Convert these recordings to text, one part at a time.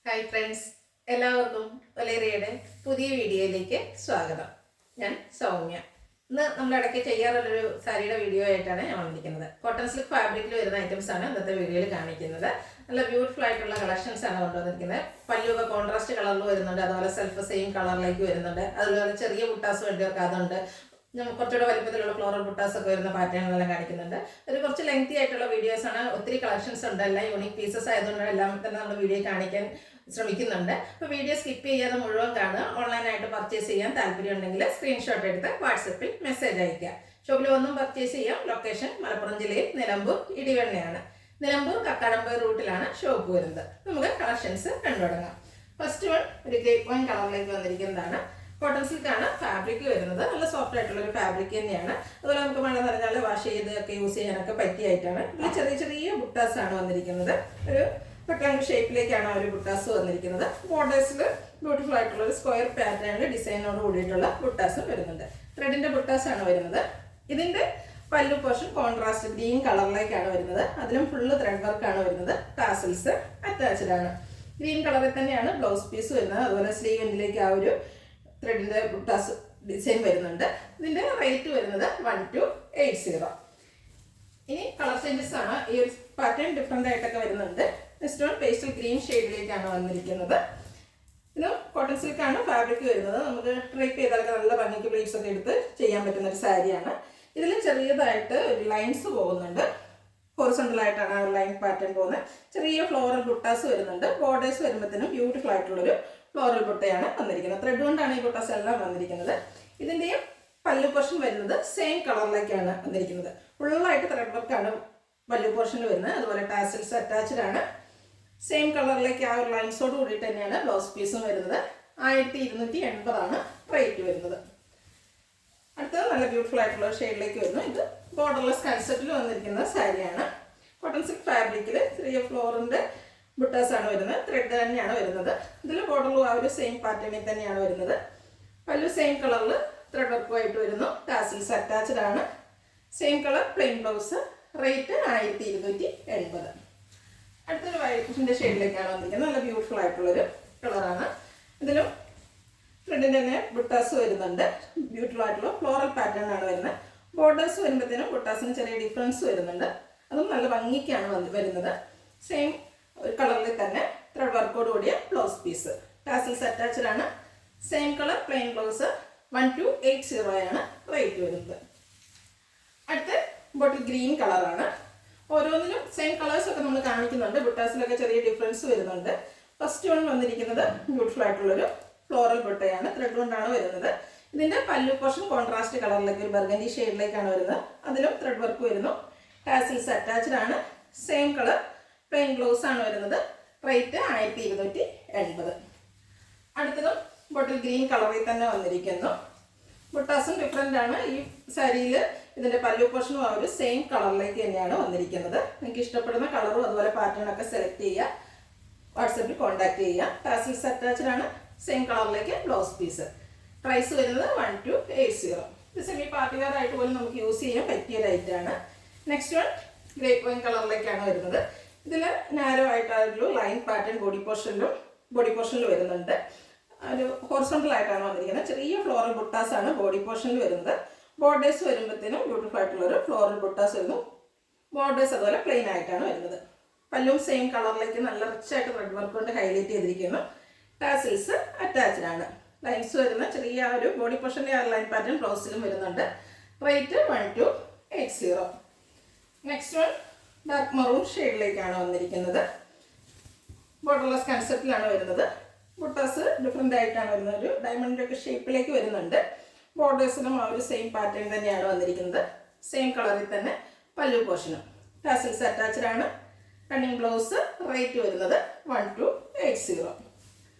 Hi friends, എല്ലാവർക്കും ഒലേറിയയുടെ പുതിയ വീഡിയോയിലേക്ക് സ്വാഗതം. ഞാൻ സൗമ്യ. ഇന്ന് നമ്മൾ ഇടയ്ക്ക് ചെയ്യാറുള്ളൊരു സാരിയുടെ വീഡിയോ ആയിട്ടാണ് ഞാൻ വന്നിരിക്കുന്നത്. കോട്ടൺ സിൽക്ക് ഫാബ്രിക്കിൽ വരുന്ന ഐറ്റംസ് ആണ് ഇന്നത്തെ വീഡിയോയിൽ കാണിക്കുന്നത്. നല്ല ബ്യൂട്ടിഫുൾ ആയിട്ടുള്ള കളക്ഷൻസ് ആണ് കൊണ്ടുവന്നിരിക്കുന്നത്. പല്ലുവൊക്കെ കോൺട്രാസ്റ്റ് കളറിൽ വരുന്നുണ്ട്, അതുപോലെ സെൽഫ് സെയിം കളറിലേക്ക് വരുന്നുണ്ട്. അതുപോലെ ചെറിയ ബുട്ടാസ് വേണ്ടിയവർക്ക് അതുണ്ട്. കുറച്ചുകൂടെ വലിപ്പത്തിലുള്ള ഫ്ലോറൽ ബുട്ടാസ് ഒക്കെ വരുന്ന പാറ്റേണുകളെല്ലാം കാണിക്കുന്നുണ്ട്. ഒരു കുറച്ച് ലെങ്തി ആയിട്ടുള്ള വീഡിയോസ് ആണ്. ഒത്തിരി കളക്ഷൻസ് ഉണ്ട്, എല്ലാം യൂണിക് പീസസ് ആയതുകൊണ്ട് എല്ലാം തന്നെ നമ്മൾ വീഡിയോ കാണിക്കാൻ ശ്രമിക്കുന്നുണ്ട്. അപ്പോൾ വീഡിയോ സ്കിപ്പ് ചെയ്യാതെ മുഴുവൻ കാണുക. ഓൺലൈനായിട്ട് പർച്ചേസ് ചെയ്യാൻ താല്പര്യം ഉണ്ടെങ്കിൽ സ്ക്രീൻഷോട്ട് എടുത്ത് വാട്സപ്പിൽ മെസ്സേജ് അയയ്ക്കുക. ഷോപ്പിൽ വന്നും പർച്ചേസ് ചെയ്യാം. ലൊക്കേഷൻ മലപ്പുറം ജില്ലയിൽ നിലമ്പൂർ ഇടിവെണ്ണയാണ്. നിലമ്പൂർ കക്കാടംപൊയിൽ റൂട്ടിലാണ് ഷോപ്പ് വരുന്നത്. നമുക്ക് കളക്ഷൻസ് കണ്ടുതുടങ്ങാം. ഫസ്റ്റ് വൺ ഒരു ഗ്രേപ്പ് വൈൻ കളറിലേക്ക് വന്നിരിക്കുന്നതാണ്. കോട്ടൺ സിൽക്കാണ് ഫാബ്രിക് വരുന്നത്. നല്ല സോഫ്റ്റ് ആയിട്ടുള്ളൊരു ഫാബ്രിക് തന്നെയാണ്. അതുപോലെ നമുക്ക് മഴ നിറഞ്ഞാൽ വാഷ് ചെയ്തൊക്കെ യൂസ് ചെയ്യാനൊക്കെ പറ്റിയായിട്ടാണ്. ഇതിൽ ചെറിയ ചെറിയ ബുട്ടാസ് ആണ് വന്നിരിക്കുന്നത്. ഒരു റെക്ടാങ്കിൾ ഷേപ്പിലേക്കാണ് ഒരു ബുട്ടാസ് വന്നിരിക്കുന്നത്. ബോർഡേഴ്സിൽ ബ്യൂട്ടിഫുൾ ആയിട്ടുള്ള ഒരു സ്ക്വയർ പാറ്റേണിൽ ഡിസൈനോട് കൂടിയിട്ടുള്ള ബുട്ടാസും വരുന്നുണ്ട്. ത്രെഡിന്റെ ബുട്ടാസ് ആണ് വരുന്നത്. ഇതിന്റെ പല്ലു പോർഷൻ കോൺട്രാസ്റ്റ് ഗ്രീൻ കളറിലേക്കാണ് വരുന്നത്. അതിലും ഫുള്ള് ത്രെഡ് വർക്കാണ് വരുന്നത്. ടാസൽസ് അറ്റാച്ച്ഡ് ആണ്. ഗ്രീൻ കളറിൽ തന്നെയാണ് ബ്ലൗസ് പീസ് വരുന്നത്. അതുപോലെ സ്ലീവ് എൻഡിലേക്ക് ആ ഒരു ത്രെഡിന്റെ ബുട്ടാസ് ഡിസൈൻ വരുന്നുണ്ട്. ഇതിന്റെ റേറ്റ് വരുന്നത് 1280. ഇനി കളർ ചേഞ്ചസ് ആണ്. ഈ ഒരു പാറ്റേൺ ഡിഫറെന്റ് ആയിട്ടൊക്കെ വരുന്നുണ്ട്. നെക്സ്റ്റ് വൺ പേസ്റ്റൽ ഗ്രീൻ ഷെയ്ഡിലേക്കാണ് വന്നിരിക്കുന്നത്. ഇത് കോട്ടൺ സിൽക്ക് ആണ് ഫാബ്രിക് വരുന്നത്. നമുക്ക് ഡ്രൈപ്പ് ചെയ്താലൊക്കെ നല്ല ഭംഗിക്ക് പ്ലീറ്റ്സ് ഒക്കെ എടുത്ത് ചെയ്യാൻ പറ്റുന്ന ഒരു സാരിയാണ്. ഇതിൽ ചെറിയതായിട്ട് ലൈൻസ് പോകുന്നുണ്ട്. ഹൊറിസോണ്ടൽ ആയിട്ടാണ് ആ ലൈൻ പാറ്റേൺ പോകുന്നത്. ചെറിയ ഫ്ലോറൽ ബുട്ടാസ് വരുന്നുണ്ട്. ബോർഡേഴ്സ് വരുമ്പോഴത്തേനും ബ്യൂട്ടിഫുൾ ആയിട്ടുള്ളൊരു ഫ്ലോറൽ ബുട്ടയാണ് വന്നിരിക്കുന്നത്. ത്രെഡ് കൊണ്ടാണ് ഈ ബുട്ടാസ് എല്ലാം വന്നിരിക്കുന്നത്. ഇതിൻ്റെയും പല്ലു പോർഷൻ വരുന്നത് സെയിം കളറിലേക്കാണ് വന്നിരിക്കുന്നത്. ഫുള്ളായിട്ട് ത്രെഡ് വർക്കാണ് പല്ലു പോർഷനിൽ വരുന്നത്. അതുപോലെ ടാസൽസ് അറ്റാച്ച്ഡ് ആണ്. സെയിം കളറിലേക്ക് ആ ഒരു ലൈൻസോട് കൂടിയിട്ട് തന്നെയാണ് ബ്ലൗസ് പീസും വരുന്നത്. 1280 ആണ് റേറ്റ് വരുന്നത്. അടുത്തത് നല്ല ബ്യൂട്ടിഫുൾ ആയിട്ടുള്ള ഷെയ്ഡിലേക്ക് വരുന്നു. ഇത് ബോർഡർലെസ് കൺസെപ്റ്റിൽ വന്നിരിക്കുന്ന സാരിയാണ്. കോട്ടൺ സിൽക്ക് ഫാബ്രിക്കിൽ ചെറിയ ഫ്ലോറിൻ്റെ ബുട്ടാസ് ആണ് വരുന്നത്. ത്രെഡ് തന്നെയാണ് വരുന്നത്. ഇതിൽ ബോർഡറിലും ആ ഒരു സെയിം പാറ്റേണിൽ തന്നെയാണ് വരുന്നത്. പല്ലു സെയിം കളറിൽ ത്രെഡ് വർക്കുമായിട്ട് വരുന്നു. ടാസിൽസ് അറ്റാച്ച്ഡ് ആണ്. Same colour plain blouse. Rate 1280. അടുത്തൊരു വൈറ്റിൻ്റെ ഷെയ്ഡിലേക്കാണ് വന്നിരിക്കുന്നത്. നല്ല ബ്യൂട്ടിഫുൾ ആയിട്ടുള്ളൊരു കളറാണ്. ഇതിലും ത്രെഡിൻ്റെ തന്നെ ബുട്ടാസ് വരുന്നുണ്ട്. ബ്യൂട്ടിഫുൾ ആയിട്ടുള്ള ഫ്ലോറൽ പാറ്റേൺ ആണ് വരുന്നത്. ബോർഡേഴ്സ് വരുമ്പോഴത്തേനും ബുട്ടാസിന് ചെറിയ ഡിഫറൻസ് വരുന്നുണ്ട്. അതും നല്ല ഭംഗിക്കാണ് വരുന്നത്. സെയിം കളറിൽ തന്നെ ത്രെഡ് വർക്കോട് കൂടിയ ബ്ലൗസ് പീസ്. ടാസിൽസ് അറ്റാച്ച്ഡ് ആണ്. Same colour plain blouse. 1280 ആണ് റേറ്റ് വരുന്നത്. അടുത്ത ബോട്ടിൽ ഗ്രീൻ കളറാണ്. ഓരോന്നിനും സെയിം കളേഴ്സ് ഒക്കെ നമ്മൾ കാണിക്കുന്നുണ്ട്. ബുട്ടാസിലൊക്കെ ചെറിയ ഡിഫറൻസ് വരുന്നുണ്ട്. ഫസ്റ്റ് വൺ വന്നിരിക്കുന്നത് ബ്യൂട്ടിഫുൾ ആയിട്ടുള്ളൊരു ഫ്ലോറൽ ബുട്ടയാണ്. ത്രെഡ് കൊണ്ടാണ് വരുന്നത്. ഇതിൻ്റെ പല്ലു പോർഷൻ കോൺട്രാസ്റ്റ് കളറിലേക്ക് ഒരു ബർഗൻഡി ഷെയ്ഡിലേക്കാണ് വരുന്നത്. അതിലും ത്രെഡ് വർക്ക് വരുന്നു. ടാസിൽസ് അറ്റാച്ച്ഡ് ആണ്. സെയിം കളർ പ്ലെയിൻ ബ്ലൗസ് ആണ് വരുന്നത്. റേറ്റ് 1280. അടുത്തതും ബോട്ടിൽ ഗ്രീൻ കളറിൽ തന്നെ വന്നിരിക്കുന്നു. ബുട്ടാസും ഡിഫറെൻ്റ് ആണ്. ഈ സാരിയിൽ ഇതിൻ്റെ പല്ലു പോർഷനും ആ ഒരു സെയിം കളറിലേക്ക് തന്നെയാണ് വന്നിരിക്കുന്നത്. നിങ്ങൾക്ക് ഇഷ്ടപ്പെടുന്ന കളറും അതുപോലെ പാറ്റേൺ ഒക്കെ സെലക്ട് ചെയ്യുക. വാട്സപ്പിൽ കോൺടാക്ട് ചെയ്യുക. ടാസിൽസ് അറ്റാച്ച്ഡ് ആണ്. സെയിം കളറിലേക്ക് ബ്ലൗസ് പീസ്. പ്രൈസ് വരുന്നത് 1280. ഇത് സെമി പാർട്ടി വെയർ ആയിട്ട് പോലും നമുക്ക് യൂസ് ചെയ്യാൻ പറ്റിയ റേറ്റാണ്. നെക്സ്റ്റ് വൺ ഗ്രേപ്പ് വൈൻ കളറിലേക്കാണ് വരുന്നത്. ഇതിൽ നാരോ ആയിട്ടൊരു ലൈൻ പാറ്റേൺ ബോഡി പോർഷനിൽ വരുന്നുണ്ട്. ഒരു ഹൊറിസോണ്ടൽ ആയിട്ടാണ് വന്നിരിക്കുന്നത്. ചെറിയ ഫ്ലോറൽ ബുട്ടാസ് ആണ് ബോഡി പോർഷനിൽ വരുന്നത്. ബോർഡേഴ്സ് വരുമ്പോഴത്തേനും ബ്യൂട്ടിഫുൾ ആയിട്ടുള്ളൊരു ഫ്ലോറൽ ബുട്ടാസ് വരുന്നു. ബോർഡേഴ്സ് അതുപോലെ പ്ലെയിൻ ആയിട്ടാണ് വരുന്നത്. പല്ലും സെയിം കളറിലേക്ക് നല്ല റിച്ച് ആയിട്ട് ത്രെഡ് വർക്ക് കൊണ്ട് ഹൈലൈറ്റ് ചെയ്തിരിക്കുന്നു. ടാസിൽസ് അറ്റാച്ച്ഡ് ആണ്. ലൈൻസ് വരുന്ന ചെറിയ ഒരു ബോഡി പോർഷൻ്റെ ആ ലൈൻ പാറ്റേൺ ബ്ലൗസിലും വരുന്നുണ്ട്. Rate 1280. Next one dark maroon ഷെയ്ഡിലേക്കാണ് വന്നിരിക്കുന്നത്. ബോർഡർലെസ് കൺസെപ്റ്റിലാണ് വരുന്നത്. ബുട്ടാസ് ഡിഫറെൻ്റ് ആയിട്ടാണ് വരുന്നത്. ഒരു ഡയമണ്ടിൻ്റെ ഒക്കെ ഷേപ്പിലേക്ക് വരുന്നുണ്ട്. ബോർഡേഴ്സിനും ആ ഒരു സെയിം പാറ്റേൺ തന്നെയാണ് വന്നിരിക്കുന്നത്. സെയിം കളറിൽ തന്നെ പല്ലു പോർഷനും. ടാസിൽസ് അറ്റാച്ച്ഡ് ആണ്. Running blouse. റേറ്റ് വരുന്നത് 1280.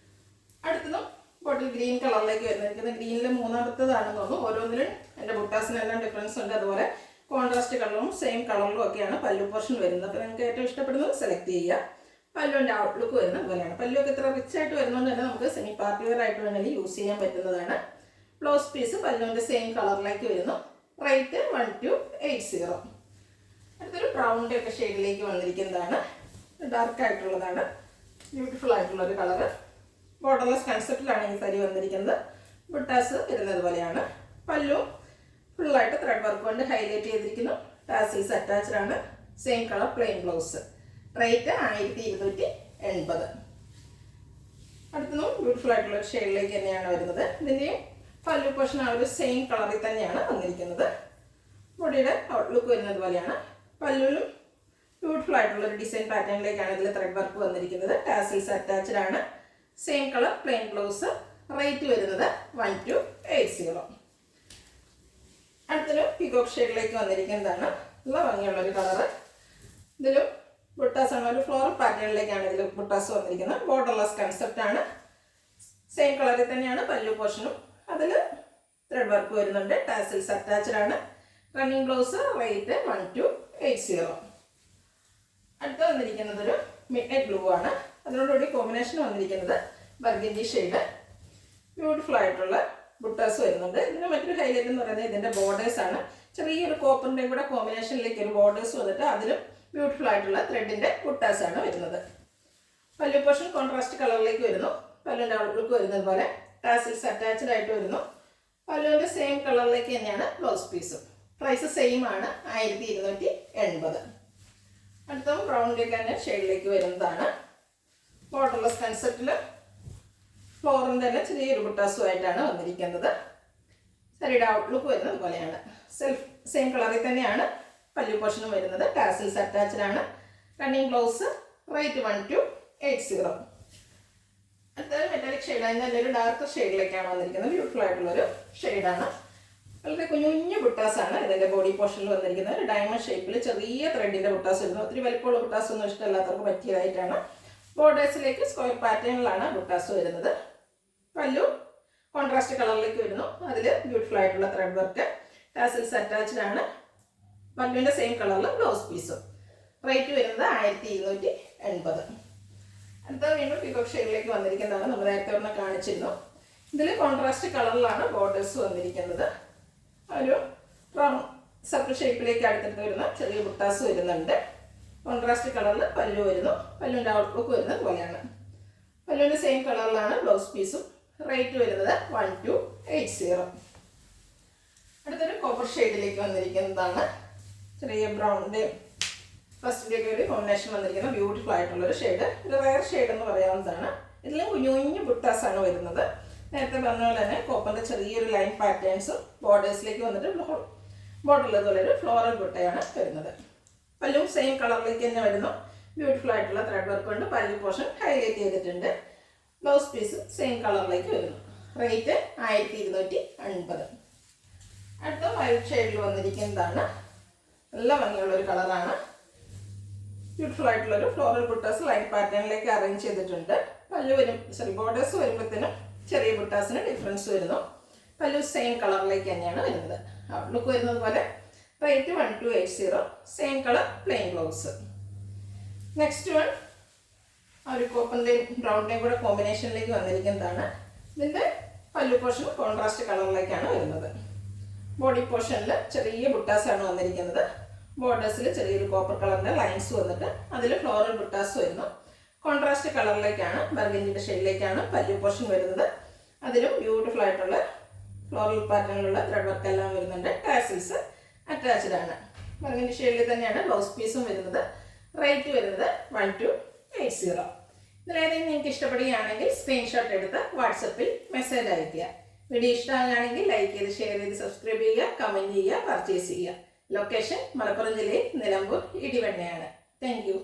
അടുത്തതും ബോട്ടിൽ ഗ്രീൻ കളറിലേക്ക് വരുന്നിരിക്കുന്നത്. ഗ്രീനിൽ മൂന്നാമത്തതാണെന്ന് തോന്നുന്നു. ഓരോന്നിലും എൻ്റെ ബുട്ടാസിനെല്ലാം ഡിഫറൻസ് ഉണ്ട്. അതുപോലെ കോൺട്രാസ്റ്റ് കളറും സെയിം കളറിലും ഒക്കെയാണ് പല്ലു പോർഷൻ വരുന്നത്. അപ്പോൾ നിങ്ങൾക്ക് ഏറ്റവും ഇഷ്ടപ്പെടുന്നത് സെലക്ട് ചെയ്യുക. പല്ലുവിൻ്റെ ഔട്ട്ലുക്ക് വരുന്നത് പോലെയാണ്. പല്ലുവൊക്കെ ഇത്ര റിച്ച് ആയിട്ട് വരുന്നതുകൊണ്ട് തന്നെ നമുക്ക് സെമി പാർട്ടി വെയർ ആയിട്ട് വേണമെങ്കിൽ യൂസ് ചെയ്യാൻ പറ്റുന്നതാണ്. ബ്ലൗസ് പീസ് പല്ലുവിൻ്റെ സെയിം കളറിലേക്ക് വരുന്നു. റേറ്റ് 1280. അടുത്തൊരു ബ്രൗണിൻ്റെ ഒക്കെ ഷെയ്ഡിലേക്ക് വന്നിരിക്കുന്നതാണ്. ഡാർക്ക് ആയിട്ടുള്ളതാണ്. ബ്യൂട്ടിഫുൾ ആയിട്ടുള്ളൊരു കളറ്. ബോർഡർലെസ് കൺസെപ്റ്റിലാണ് ഈ സാരി വന്നിരിക്കുന്നത്. ബുട്ടാസ് വരുന്നത് പോലെയാണ്. പല്ലു ഫുള്ളായിട്ട് ത്രെഡ് വർക്ക് കൊണ്ട് ഹൈലൈറ്റ് ചെയ്തിരിക്കുന്നു. ടാസിൽസ് അറ്റാച്ച്ഡ് ആണ്. Same colour plain blouse. Rate 1280. അടുത്തതും ബ്യൂട്ടിഫുൾ ആയിട്ടുള്ള ഒരു ഷെയ്ഡിലേക്ക് തന്നെയാണ് വരുന്നത്. ഇതിൻ്റെയും പല്ലു പോർഷൻ ആ ഒരു സെയിം കളറിൽ തന്നെയാണ് വന്നിരിക്കുന്നത്. ബോഡിയുടെ ഔട്ട്ലുക്ക് വരുന്നത് പോലെയാണ്. പല്ലുവിലും ബ്യൂട്ടിഫുൾ ആയിട്ടുള്ള ഒരു ഡിസൈൻ പാറ്റേണിലേക്കാണ് ഇതിൽ ത്രെഡ് വർക്ക് വന്നിരിക്കുന്നത്. ടാസിൽസ് അറ്റാച്ച്ഡ് ആണ്. Same colour plain blouse. Rate വരുന്നത് 1280. അടുത്തൊരു പീകോക്ക് ഷെയ്ഡിലേക്ക് വന്നിരിക്കുന്നതാണ്. നല്ല ഭംഗിയുള്ളൊരു കളറ്. ഇതിലും ബുട്ടാസ് ആണ്. ഒരു ഫ്ലോറൽ പാറ്റേണിലേക്കാണ് ഇതിൽ ബുട്ടാസ് വന്നിരിക്കുന്നത്. ബോർഡർലെസ് കൺസെപ്റ്റ് ആണ്. സെയിം കളറിൽ തന്നെയാണ് പല്ലു പോർഷനും. അതിൽ ത്രെഡ് വർക്ക് വരുന്നുണ്ട്. ടാസിൽസ് അറ്റാച്ച്ഡ് ആണ്. Running blouse. റേറ്റ് 1280. അടുത്ത് വന്നിരിക്കുന്നത് ഒരു മിഡ് നൈറ്റ് ബ്ലൂ ആണ്. അതിനോടുകൂടി കോമ്പിനേഷൻ വന്നിരിക്കുന്നത് ബർഗൻഡി ഷെയ്ഡ്. ബ്യൂട്ടിഫുൾ ആയിട്ടുള്ള ബുട്ടാസ് വരുന്നുണ്ട്. ഇതിന് മറ്റൊരു ഹൈലൈറ്റ് എന്ന് പറയുന്നത് ഇതിൻ്റെ ബോർഡേഴ്സ് ആണ്. ചെറിയൊരു കോപ്പറിൻ്റെയും കൂടെ കോമ്പിനേഷനിലേക്ക് ഒരു ബോർഡേഴ്സ് വന്നിട്ട് അതിലും ബ്യൂട്ടിഫുൾ ആയിട്ടുള്ള ത്രെഡിൻ്റെ ബുട്ടാസ് ആണ് വരുന്നത്. പല്ലു പോർഷൻ കോൺട്രാസ്റ്റ് കളറിലേക്ക് വരുന്നു. പല്ലുവിൻ്റെ ഔട്ട്ലുക്ക് വരുന്നത് പോലെ ടാസിൽസ് അറ്റാച്ച്ഡ് ആയിട്ട് വരുന്നു. പല്ലുവിൻ്റെ സെയിം കളറിലേക്ക് തന്നെയാണ് ബ്ലൗസ് പീസും. പ്രൈസ് സെയിം ആണ്, 1280. അടുത്ത ബ്രൗണിലേക്ക് തന്നെ ഷെയ്ഡിലേക്ക് വരുന്നതാണ്. ബോർഡർലെസ് കൺസെപ്റ്റിൽ ഫ്ലോറിൻ്റെ തന്നെ ചെറിയൊരു ബുട്ടാസുമായിട്ടാണ് വന്നിരിക്കുന്നത്. സാരിയുടെ ഔട്ട്ലുക്ക് വരുന്നത് പോലെയാണ്. സെയിം കളറിൽ തന്നെയാണ് പല്ലു പോർഷനും വരുന്നത്. ടാസിൽസ് അറ്റാച്ച്ഡ് ആണ്. Running blouse. റേറ്റ് 1280. അടുത്തത് മെറ്റാലിക് ഷെയ്ഡാണ്. നല്ലൊരു ഡാർക്ക് ഷെയ്ഡിലേക്കാണ് വന്നിരിക്കുന്നത്. ബ്യൂട്ടിഫുൾ ആയിട്ടുള്ളൊരു ഷെയ്ഡാണ്. വളരെ കുഞ്ഞു ബുട്ടാസാണ് ഇതിൻ്റെ ബോഡി പോർഷനിൽ വന്നിരിക്കുന്നത്. ഒരു ഡയമണ്ട് ഷേപ്പിൽ ചെറിയ ത്രെഡിൻ്റെ ബുട്ടാസ് വരുന്നു. ഒത്തിരി വലിപ്പമുള്ള ബുട്ടാസൊന്നും ഇഷ്ടമല്ലാത്തവർക്ക് പറ്റിയതായിട്ടാണ്. ബോർഡേഴ്സിലേക്ക് സ്ക്വയർ പാറ്റേണിലാണ് ബുട്ടാസ് വരുന്നത്. പല്ലു കോൺട്രാസ്റ്റ് കളറിലേക്ക് വരുന്നു. അതിൽ ബ്യൂട്ടിഫുൾ ആയിട്ടുള്ള ത്രെഡ് വർക്ക്. ടാസിൽസ് അറ്റാച്ച്ഡ് ആണ്. പല്ലുവിൻ്റെ സെയിം കളറിൽ ബ്ലൗസ് പീസും. റേറ്റ് വരുന്നത് 1280. അടുത്ത വീണ്ടും പീകോക്ക് ഷെയ്ഡിലേക്ക് വന്നിരിക്കുന്നതാണ്. നമ്മൾ നേരത്തെ ഒരെണ്ണം കാണിച്ചിരുന്നു. ഇതിൽ കോൺട്രാസ്റ്റ് കളറിലാണ് ബോർഡേഴ്സ് വന്നിരിക്കുന്നത്. ഒരു റൗണ്ട് സർക്കിൾ ഷേപ്പിലേക്ക് അടുത്തിട്ട് വരുന്ന ചെറിയ ബുട്ടാസ് വരുന്നുണ്ട്. കോൺട്രാസ്റ്റ് കളറിൽ പല്ലു വരുന്നു. പല്ലുവിൻ്റെ ഔട്ട്ലുക്ക് വരുന്നത് പോലെയാണ്. പല്ലുവിൻ്റെ സെയിം കളറിലാണ് ബ്ലൗസ് പീസും. റേറ്റ് വരുന്നത് 1280. അടുത്തൊരു കോപ്പർ ഷെയ്ഡിലേക്ക് വന്നിരിക്കുന്നതാണ്. ചെറിയ ബ്രൗണിൻ്റെ ഫസ്റ്റിൻ്റെയൊക്കെ ഒരു കോമ്പിനേഷൻ വന്നിരിക്കുന്ന ബ്യൂട്ടിഫുൾ ആയിട്ടുള്ളൊരു ഷെയ്ഡ്. ഒരു റയർ ഷെയ്ഡ് എന്ന് പറയാവുന്നതാണ്. ഇതിലും കുഞ്ഞു ബുട്ടാസാണ് വരുന്നത്. നേരത്തെ പറഞ്ഞ പോലെ തന്നെ കോപ്പറിൻ്റെ ചെറിയൊരു ലൈൻ പാറ്റേൺസും ബോർഡേഴ്സിലേക്ക് വന്നിട്ട് ബോർഡറിൽ ഇതുപോലെ ഒരു ഫ്ലോറൽ ബുട്ടയാണ് വരുന്നത്. പല്ലും സെയിം കളറിലേക്ക് തന്നെ വരുന്നു. ബ്യൂട്ടിഫുൾ ആയിട്ടുള്ള ത്രെഡ് വർക്ക് കൊണ്ട് പല്ലു പോർഷൻ ഹൈലൈറ്റ് ചെയ്തിട്ടുണ്ട്. ബ്ലൗസ് പീസ് സെയിം കളറിലേക്ക് വരുന്നു. റേറ്റ് 1250. അടുത്ത വൈറ്റ് ഷെയ്ഡിൽ വന്നിരിക്കുന്നതാണ്. നല്ല ഭംഗിയുള്ളൊരു കളറാണ്. ബ്യൂട്ടിഫുൾ ആയിട്ടുള്ളൊരു ഫ്ലോറൽ ബുട്ടാസ് ലൈൻ പാറ്റേണിലേക്ക് അറേഞ്ച് ചെയ്തിട്ടുണ്ട്. പല്ലു ബോർഡേഴ്സ് വരുമ്പോഴത്തേനും ചെറിയ ബുട്ടാസിന് ഡിഫറൻസ് വരുന്നു. പല്ലു സെയിം കളറിലേക്ക് തന്നെയാണ് വരുന്നത്. ഔട്ട്ലുക്ക് വരുന്നത് പോലെ. Rate 1280. Same colour plain blouse. Next one ഒരു കോപ്പറിൻ്റെയും ബ്രൗണിൻ്റെയും കൂടെ കോമ്പിനേഷനിലേക്ക് വന്നിരിക്കുന്നതാണ്. ഇതിൻ്റെ പല്ലു പോർഷൻ കോൺട്രാസ്റ്റ് കളറിലേക്കാണ് വരുന്നത്. ബോഡി പോർഷനിൽ ചെറിയ ബുട്ടാസാണ് വന്നിരിക്കുന്നത്. ബോർഡേഴ്സിൽ ചെറിയൊരു കോപ്പർ കളറിൻ്റെ ലൈൻസ് വന്നിട്ട് അതിൽ ഫ്ലോറൽ ബുട്ടാസ് വരുന്നു. കോൺട്രാസ്റ്റ് കളറിലേക്കാണ് ബർഗൻഡിയുടെ ഷെയ്ഡിലേക്കാണ് പല്ലു പോർഷൻ വരുന്നത്. അതിലും ബ്യൂട്ടിഫുൾ ആയിട്ടുള്ള ഫ്ലോറൽ പാറ്റേണിലുള്ള ത്രെഡ് വർക്ക് എല്ലാം വരുന്നുണ്ട്. ടാസിൽസ് അറ്റാച്ച്ഡ് ആണ്. ബർഗൻഡി ഷെയ്ഡിൽ തന്നെയാണ് ബ്ലൗസ് പീസും വരുന്നത്. റേറ്റ് വരുന്നത് 1280. ഇതിലേതെങ്കിലും നിങ്ങൾക്ക് ഇഷ്ടപ്പെടുകയാണെങ്കിൽ സ്ക്രീൻഷോട്ട് എടുത്ത് വാട്സപ്പിൽ മെസ്സേജ് അയയ്ക്കുക. വീഡിയോ ഇഷ്ടമാകുകയാണെങ്കിൽ ലൈക്ക് ചെയ്ത് ഷെയർ ചെയ്ത് സബ്സ്ക്രൈബ് ചെയ്യുക, കമൻറ്റ് ചെയ്യുക, പർച്ചേസ് ചെയ്യുക. ലൊക്കേഷൻ മലപ്പുറം ജില്ലയിൽ നിലമ്പൂർ ഇടിവണ്ണയാണ്. Thank you.